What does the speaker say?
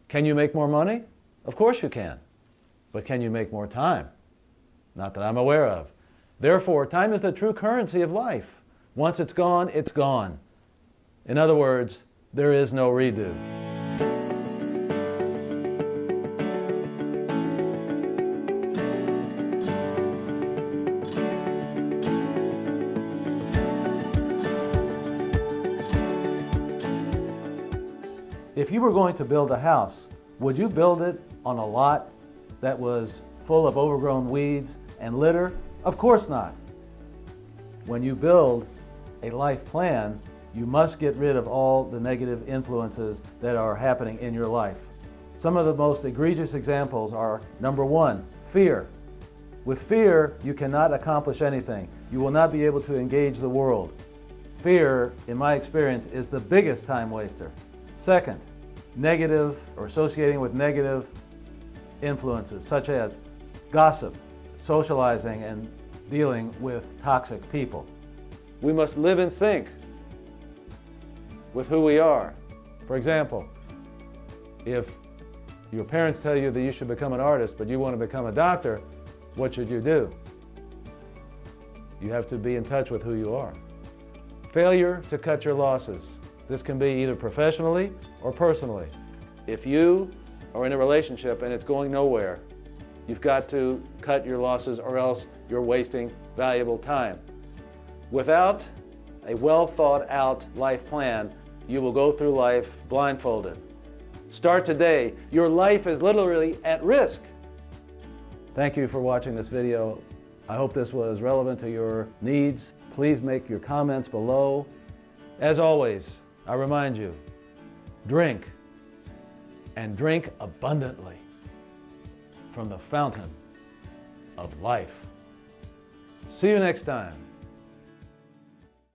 Can you make more money? Of course you can. But can you make more time? Not that I'm aware of. Therefore, time is the true currency of life. Once it's gone, it's gone. In other words, there is no redo. If you were going to build a house, would you build it on a lot that was full of overgrown weeds and litter? Of course not. When you build a life plan, you must get rid of all the negative influences that are happening in your life. Some of the most egregious examples are, number one, fear. With fear, you cannot accomplish anything. You will not be able to engage the world. Fear, in my experience, is the biggest time waster. Second, negative or associating with negative influences such as gossip, socializing, and dealing with toxic people. We must live in sync with who we are. For example, if your parents tell you that you should become an artist but you want to become a doctor, what should you do? You have to be in touch with who you are. Failure to cut your losses. This can be either professionally or personally. If you are in a relationship and it's going nowhere, you've got to cut your losses or else you're wasting valuable time. Without a well thought out life plan, you will go through life blindfolded. Start today. Your life is literally at risk. Thank you for watching this video. I hope this was relevant to your needs. Please make your comments below. As always, I remind you, drink, and drink abundantly from the fountain of life. See you next time.